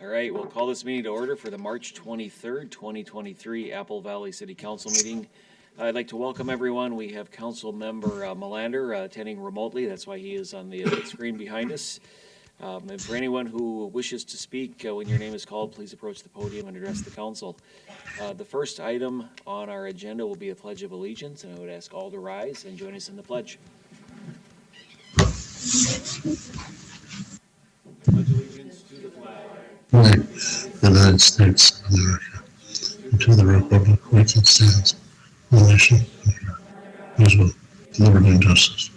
All right, we'll call this meeting to order for the March 23rd, 2023 Apple Valley City Council meeting. I'd like to welcome everyone. We have Council Member Melander attending remotely. That's why he is on the screen behind us. And for anyone who wishes to speak, when your name is called, please approach the podium and address the council. The first item on our agenda will be a Pledge of Allegiance, and I would ask all to rise and join us in the pledge. Pledge allegiance to the flag of the United States of America, and to the republic which it stands, one nation, as well, liberty and justice.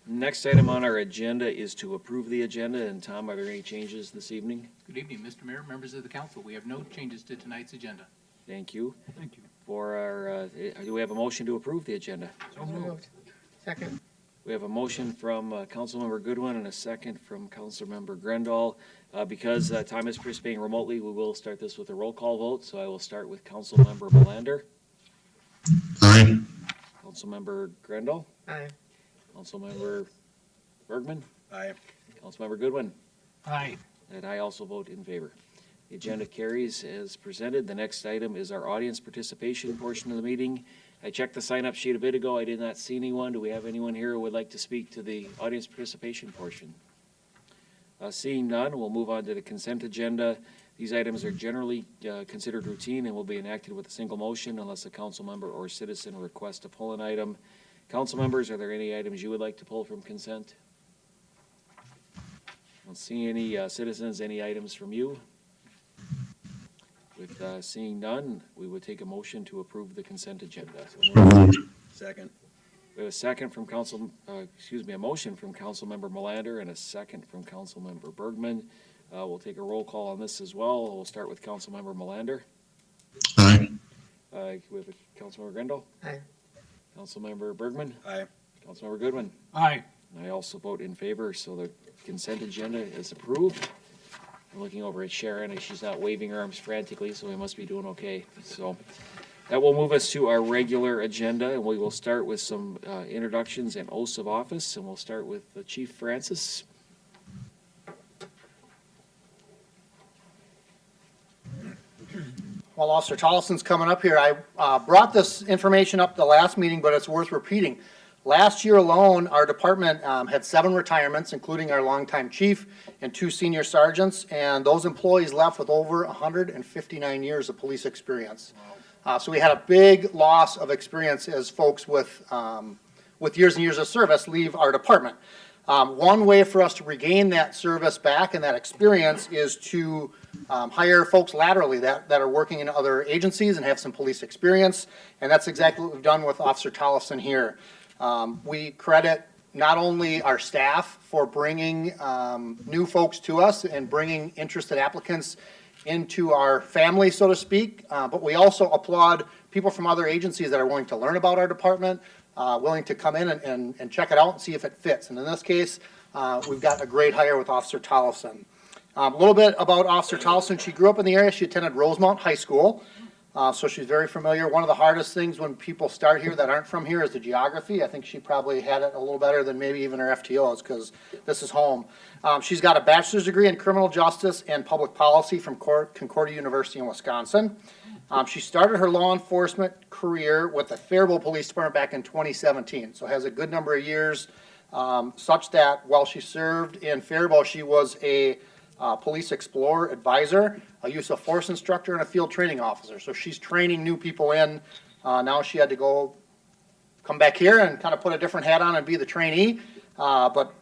Next item on our agenda is to approve the agenda. And Tom, are there any changes this evening? Good evening, Mr. Mayor, members of the council. We have no changes to tonight's agenda. Thank you. Thank you. For our, do we have a motion to approve the agenda? So moved. Second. We have a motion from Councilmember Goodwin and a second from Councilmember Grendall. Because Tom is participating remotely, we will start this with a roll call vote. So I will start with Councilmember Melander. Aye. Councilmember Grendall. Aye. Councilmember Bergman. Aye. Councilmember Goodwin. Aye. And I also vote in favor. The agenda carries as presented. The next item is our audience participation portion of the meeting. I checked the sign-up sheet a bit ago. I did not see anyone. Do we have anyone here who would like to speak to the audience participation portion? Seeing none, we'll move on to the consent agenda. These items are generally considered routine and will be enacted with a single motion unless a council member or citizen requests to pull an item. Council members, are there any items you would like to pull from consent? I don't see any citizens, any items from you? With seeing none, we would take a motion to approve the consent agenda. So moved. Second. We have a second from a motion from Councilmember Melander and a second from Councilmember Bergman. We'll take a roll call on this as well. We'll start with Councilmember Melander. Aye. We have a Councilmember Grendall. Aye. Councilmember Bergman. Aye. Councilmember Goodwin. Aye. And I also vote in favor, so the consent agenda is approved. I'm looking over at Sharon, and she's not waving her arms frantically, so we must be doing okay. So that will move us to our regular agenda, and we will start with some introductions and oaths of office, and we'll start with Chief Francis. While Officer Tollefson's coming up here, I brought this information up the last meeting, but it's worth repeating. Last year alone, our department had 7 retirements, including our longtime chief and 2 senior sergeants, and those employees left with over 159 years of police experience. So we had a big loss of experience as folks with years and years of service leave our department. One way for us to regain that service back and that experience is to hire folks laterally that are working in other agencies and have some police experience, and that's exactly what we've done with Officer Tollefson here. We credit not only our staff for bringing new folks to us and bringing interested applicants into our family, so to speak, but we also applaud people from other agencies that are willing to learn about our department, willing to come in and check it out and see if it fits. And in this case, we've got a great hire with Officer Tollefson. A little bit about Officer Tollefson. She grew up in the area. She attended Rosemount High School. So she's very familiar. One of the hardest things when people start here that aren't from here is the geography. I think she probably had it a little better than maybe even her FTOs because this is home. She's got a bachelor's degree in criminal justice and public policy from Concordia University in Wisconsin. She started her law enforcement career with the Faribault Police Department back in 2017, so has a good number of years, such that while she served in Faribault, she was a police explorer advisor, a use of force instructor, and a field training officer. So she's training new people in. Now she had to come back here and kind of put a different hat on and be the trainee, but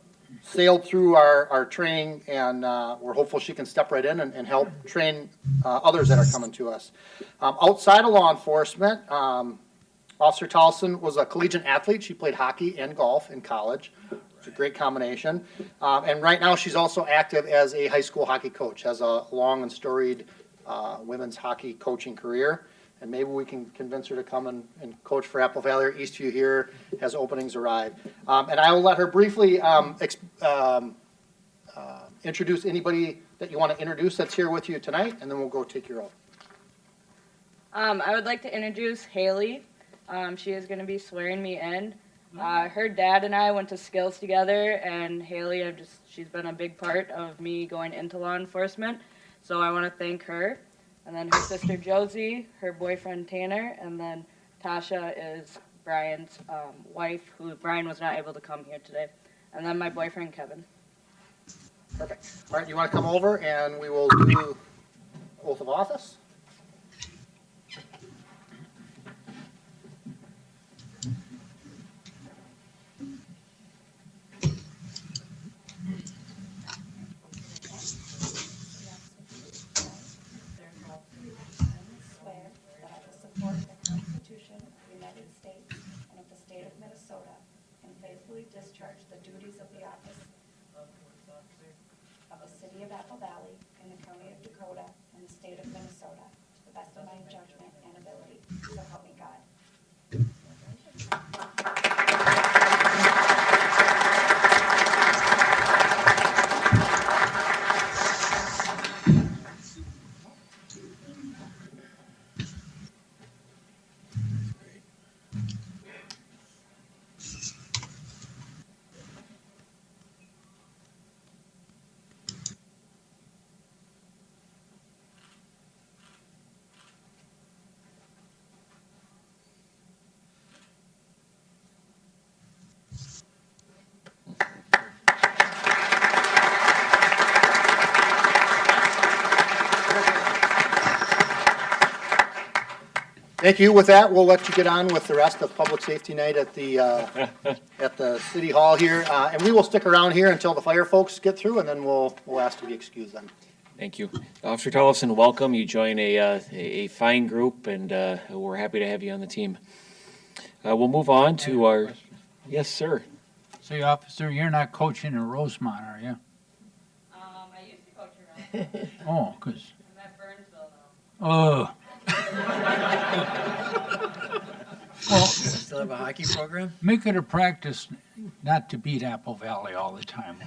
sailed through our training, and we're hopeful she can step right in and help train others that are coming to us. Outside of law enforcement, Officer Tollefson was a collegiate athlete. She played hockey and golf in college. It's a great combination. And right now she's also active as a high school hockey coach, has a long and storied women's hockey coaching career. And maybe we can convince her to come and coach for Apple Valley or Eastview here as openings arrive. And I will let her briefly introduce anybody that you want to introduce that's here with you tonight, and then we'll go take your oath. I would like to introduce Haley. She is going to be swearing me in. Her dad and I went to skills together, and Haley, she's been a big part of me going into law enforcement. So I want to thank her. And then her sister Josie, her boyfriend Tanner, and then Tasha is Brian's wife, who Brian was not able to come here today. And then my boyfriend Kevin. Perfect. All right, you want to come over and we will do oath of office? Swear that I will support the Constitution of the United States and of the state of Minnesota, and faithfully discharge the duties of the office of the city of Apple Valley in the county of Dakota and the state of Minnesota to the best of my judgment and ability. So help me God. Thank you. With that, we'll let you get on with the rest of Public Safety Night at the City Hall here. And we will stick around here until the fire folks get through, and then we'll ask to be excused then. Thank you. Officer Tollefson, welcome. You join a fine group, and we're happy to have you on the team. We'll move on to our, yes, sir. Say, officer, you're not coaching in Rosemont, are you? I used to coach around. Oh, 'cause, I'm at Burnsville now. Well, Still have a hockey program? make it a practice not to beat Apple Valley all the time.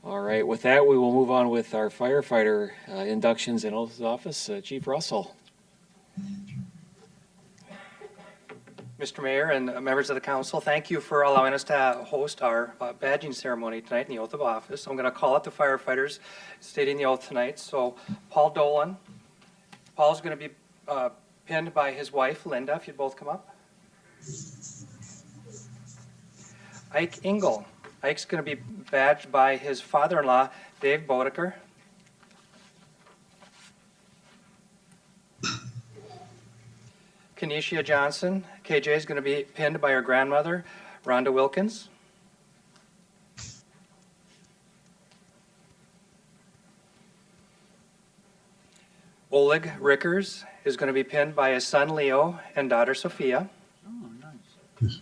All right, with that, we will move on with our firefighter inductions and oaths of office. Chief Russell. Mr. Mayor and members of the council, thank you for allowing us to host our badging ceremony tonight in the oath of office. I'm going to call out the firefighters stating the oath tonight. So Paul Dolan. Paul's going to be pinned by his wife, Linda, if you'd both come up. Ike Engel. Ike's going to be badged by his father-in-law, Dave Bodega. Kenesha Johnson. KJ is going to be pinned by her grandmother, Rhonda Wilkins. Oleg Rickers is going to be pinned by his son Leo and daughter Sophia. Oh, nice.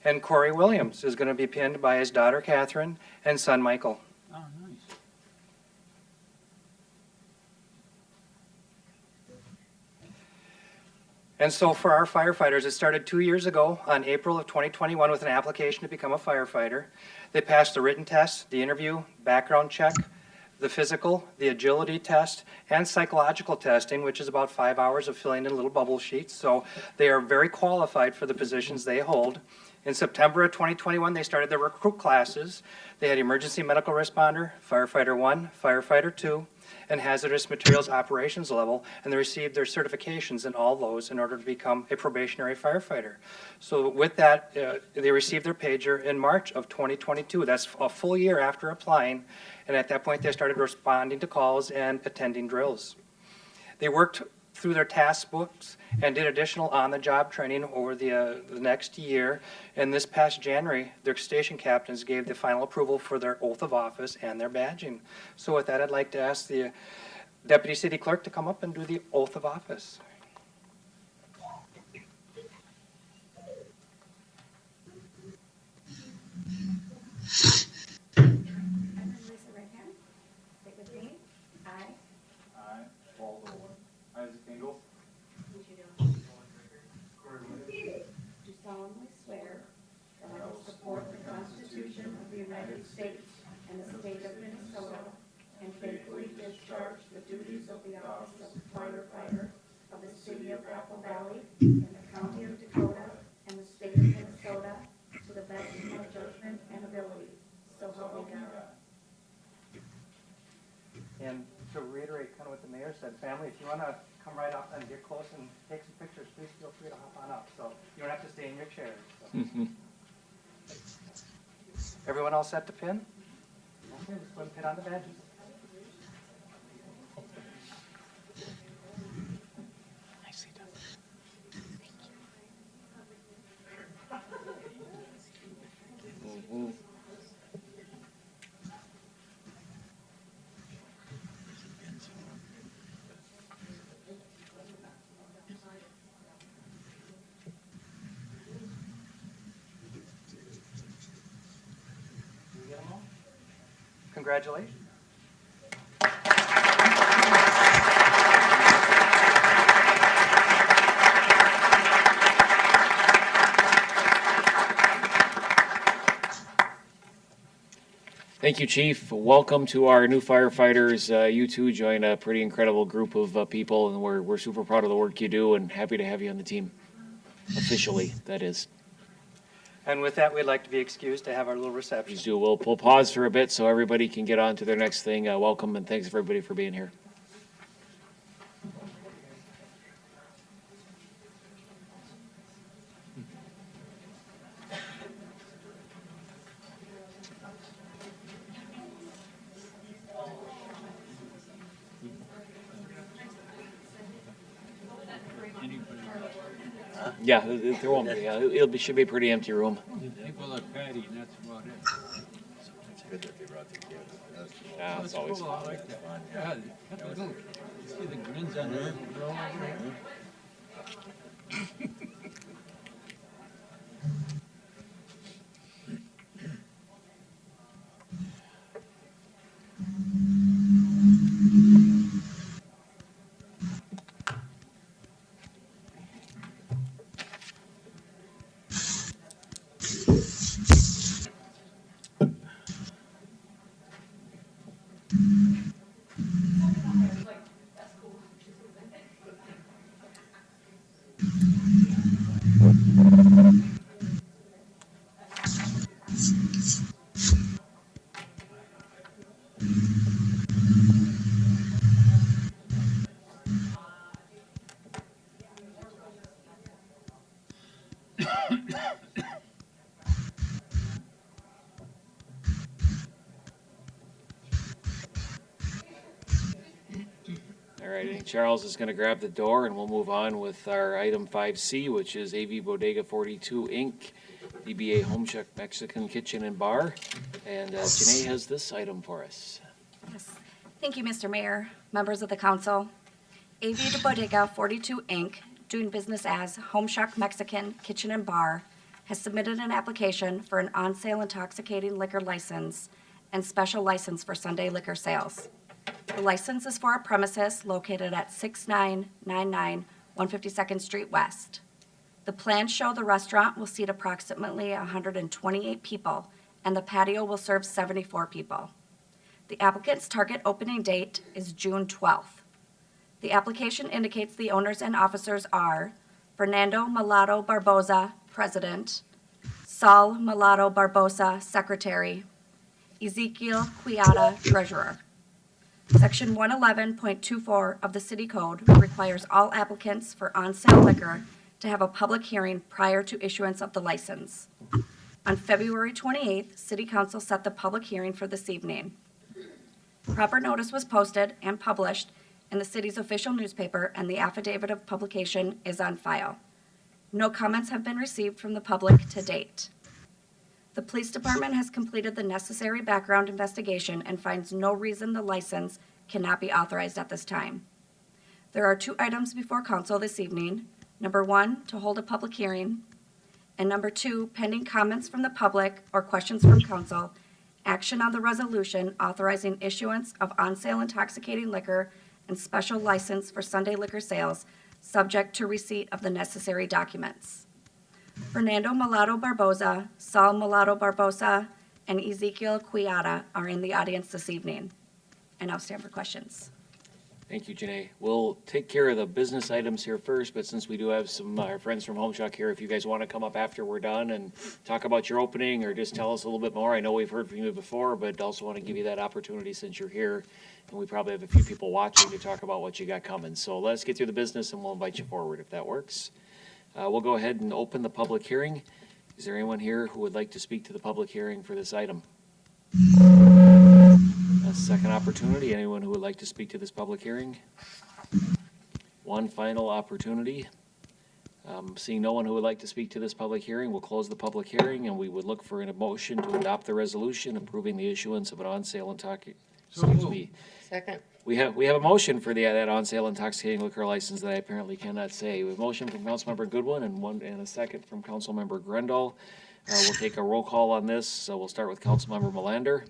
And Corey Williams is going to be pinned by his daughter Catherine and son Michael. Oh, nice. And so for our firefighters, it started 2 years ago on April of 2021 with an application to become a firefighter. They passed the written test, the interview, background check, the physical, the agility test, and psychological testing, which is about 5 hours of filling in little bubble sheets. So they are very qualified for the positions they hold. In September of 2021, they started their recruit classes. They had emergency medical responder, firefighter 1, firefighter 2, and hazardous materials operations level, and they received their certifications in all those in order to become a probationary firefighter. So with that, they received their pager in March of 2022. That's a full year after applying, and at that point, they started responding to calls and attending drills. They worked through their task books and did additional on-the-job training over the next year. And this past January, their station captains gave the final approval for their oath of office and their badging. So with that, I'd like to ask the Deputy City Clerk to come up and do the oath of office. And then raise the right hand. Say with me. I. I, Paul Dolan, Isaac Engel, Do solemnly swear that I will support the Constitution of the United States and the state of Minnesota, and faithfully discharge the duties And to reiterate kind of what the mayor said, family, if you want to come right up and get close and take some pictures, please feel free to hop on up. So you don't have to stay in your chairs. So. Everyone all set to pin? Okay, let's go and pin on the badges. Nicely done. Mhm. Did you get them all? Congratulations. Thank you, Chief. Welcome to our new firefighters. You too join a pretty incredible group of people, and we're super proud of the work you do and happy to have you on the team. Officially, that is. And with that, we'd like to be excused to have our little reception. Please do. We'll pause for a bit so everybody can get on to their next thing. Welcome and thanks everybody for being here. Yeah, there won't be. Should be a pretty empty room. People are petty, and that's about it. Yeah, it's always cool, I fun. like that. Yeah, got the little, you see the grins on there. All right, I think Charles is going to grab the door and we'll move on with our item 5C, which is AV Bodega 42 Inc., DBA Homshuk Mexican Kitchen and Bar. And Janae has this item for us. Yes. Thank you, Mr. Mayor, members of the council. AV Bodega 42 Inc., doing business as Homeshuk Mexican Kitchen and Bar, has submitted an application for an on-sale intoxicating liquor license and special license for Sunday liquor sales. The license is for a premises located at 6999 152nd Street West. The plans show the restaurant will seat approximately 128 people, and the patio will serve 74 people. The applicant's target opening date is June 12th. The application indicates the owners and officers are Fernando Mulatto Barboza, President, Saul Mulatto Barbosa, Secretary, Ezekiel Quiata, Treasurer. Section 111.24 of the City Code requires all applicants for on-sale liquor to have a public hearing prior to issuance of the license. On February 28th, City Council set the public hearing for this evening. Proper notice was posted and published in the city's official newspaper, and the affidavit of publication is on file. No comments have been received from the public to date. The police department has completed the necessary background investigation and finds no reason the license cannot be authorized at this time. There are 2 items before council this evening. Number 1, to hold a public hearing, and number 2, pending comments from the public or questions from council, action on the resolution authorizing issuance of on-sale intoxicating liquor and special license for Sunday liquor sales, subject to receipt of the necessary documents. Fernando Mulatto Barboza, Saul Mulatto Barbosa, and Ezekiel Quiata are in the audience this evening. And I'll stand for questions. Thank you, Janae. We'll take care of the business items here first, but since we do have some our friends from Homshuk here, if you guys want to come up after we're done and talk about your opening or just tell us a little bit more. I know we've heard from you before, but also want to give you that opportunity since you're here. And we probably have a few people watching to talk about what you got coming. So let's get through the business and we'll invite you forward if that works. We'll go ahead and open the public hearing. Is there anyone here who would like to speak to the public hearing for this item? A second opportunity. Anyone who would like to speak to this public hearing? One final opportunity. Seeing no one who would like to speak to this public hearing, we'll close the public hearing and we would look for a motion to adopt the resolution approving the issuance of an on-sale Second. We have a motion for that on-sale intoxicating liquor license that I apparently cannot say. We have a motion from Councilmember Goodwin and a second from Councilmember Grendel. We'll take a roll call on this. So we'll start with Councilmember Melander.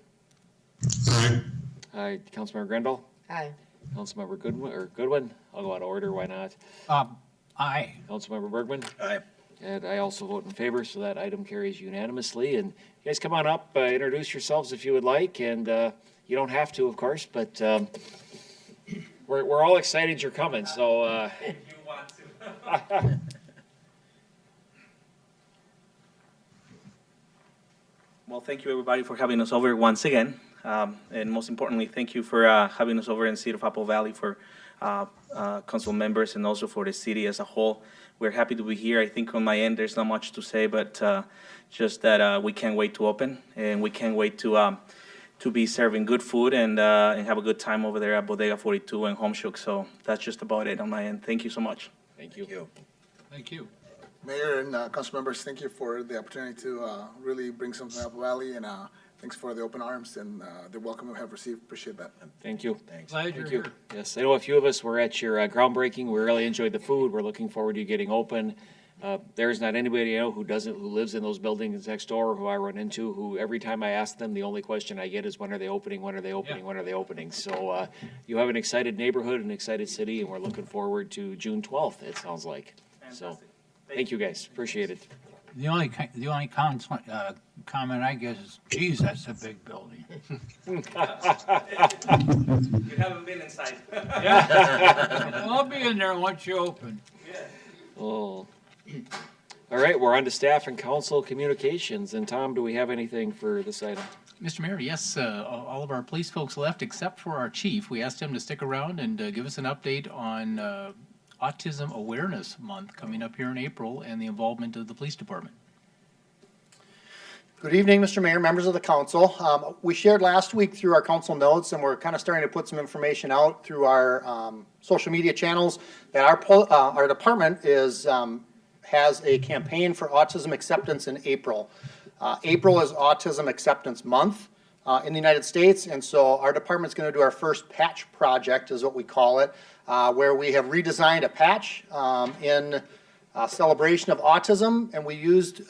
Aye. Councilmember Grendel. Aye. Councilmember Goodwin. I'll go out of order. Why not? Aye. Councilmember Bergman. Aye. And I also vote in favor, so that item carries unanimously. And you guys come on up, introduce yourselves if you would like, and you don't have to, of course, but we're all excited you're coming. So. If you want to. Well, thank you everybody for having us over once again. And most importantly, thank you for having us over in the city of Apple Valley for council members and also for the city as a whole. We're happy to be here. I think on my end, there's not much to say, but just that we can't wait to open and we can't wait to be serving good food and have a good time over there at Bodega 42 and Homshuk. So that's just about it on my end. Thank you so much. Thank you. Thank you. Mayor and council members, thank you for the opportunity to really bring something to Apple Valley, and thanks for the open arms and the welcome we have received. Appreciate that. Thank you. Thanks. Glad you're Thank you. here. Yes, I know a few of us were at your groundbreaking. We really enjoyed the food. We're looking forward to you getting open. There's not anybody I know who lives in those buildings next door, who I run into, who every time I ask them, the only question I get is, when are they opening? When are they opening? Yeah. When are they opening? So you have an excited neighborhood, an excited city, and we're looking forward to June 12th, it sounds like. So, thank you guys. Appreciate it. The only comment I guess is, geez, that's a big building. You haven't been inside. I'll be in there once you open. Oh. All right, we're on to staff and council communications. And Tom, do we have anything for this item? Mr. Mayor, yes, all of our police folks left except for our chief. We asked him to stick around and give us an update on Autism Awareness Month coming up here in April and the involvement of the police department. Good evening, Mr. Mayor, members of the council. We shared last week through our council notes, and we're kind of starting to put some information out through our social media channels, that our department has a campaign for autism acceptance in April. April is Autism Acceptance Month in the United States, and so our department's going to do our first patch project, is what we call it, where we have redesigned a patch in celebration of autism, and we used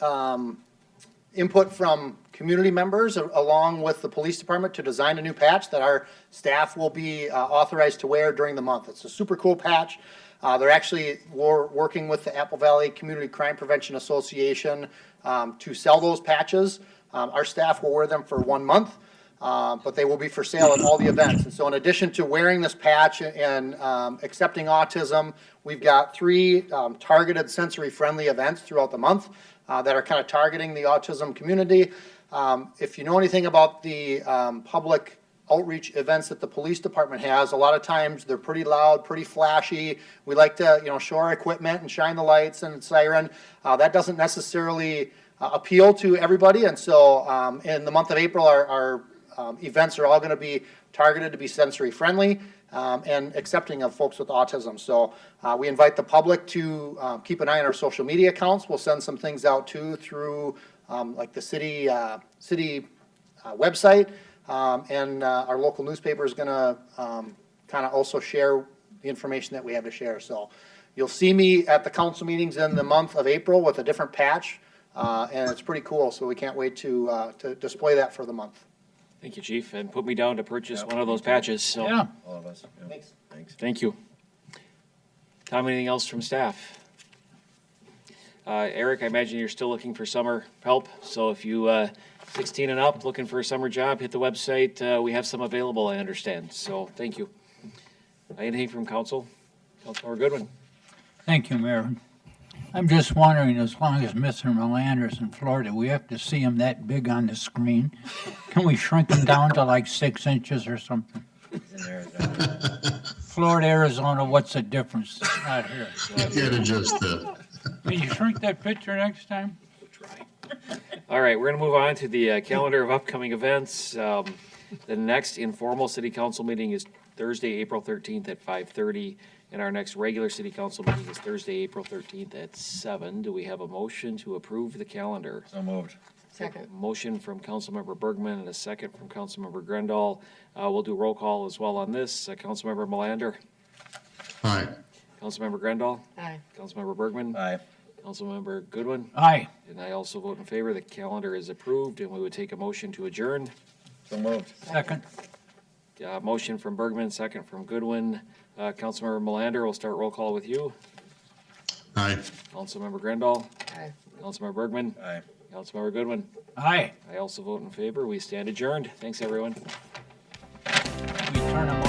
input from community members along with the police department to design a new patch that our staff will be authorized to wear during the month. It's a super cool patch. They're actually working with the Apple Valley Community Crime Prevention Association to sell those patches. Our staff will wear them for 1 month, but they will be for sale at all the events. And so in addition to wearing this patch and accepting autism, we've got 3 targeted sensory-friendly events throughout the month that are kind of targeting the autism community. If you know anything about the public outreach events that the police department has, a lot of times they're pretty loud, pretty flashy. We like to, show our equipment and shine the lights and siren. That doesn't necessarily appeal to everybody, and so in the month of April, our events are all going to be targeted to be sensory friendly and accepting of folks with autism. So we invite the public to keep an eye on our social media accounts. We'll send some things out too through like the city website, and our local newspaper is going to kind of also share the information that we have to share. So you'll see me at the council meetings in the month of April with a different patch, and it's pretty cool. So we can't wait to display that for the month. Thank you, Chief, and put me down to purchase one of those patches. So. Yeah. All of us. Yeah. Thanks. Thanks. Thank you. Tom, anything else from staff? Eric, I imagine you're still looking for summer help, so if you 16 and up, looking for a summer job, hit the website. We have some available, I understand, so thank you. Anything from council? Councilmember Goodwin? Thank you, Mayor. I'm just wondering, as long as Mr. Melander's in Florida, we have to see him that big on the screen. Can we shrink him down to like 6 inches or something? Florida, Arizona, what's the difference? Not here. You can't adjust that. Can you shrink that picture next time? All right, we're going to move on to the calendar of upcoming events. The next informal city council meeting is Thursday, April 13th at 5:30, and our next regular city council meeting is Thursday, April 13th at 7. Do we have a motion to approve the calendar? So moved. Second. Motion from Councilmember Bergman and a second from Councilmember Grendall. We'll do roll call as well on this. Councilmember Melander, Aye. Councilmember Grendall, Aye. Councilmember Bergman, Aye. Councilmember Goodwin, Aye. and I also vote in favor. The calendar is approved, and we would take a motion to adjourn. So moved. Second. Motion from Bergman, second from Goodwin. Councilmember Melander, we'll start roll call with you. Aye. Councilmember Grendall, Aye. Councilmember Bergman, Aye. Councilmember Goodwin. Aye. I also vote in favor. We stand adjourned. Thanks, everyone. We turn him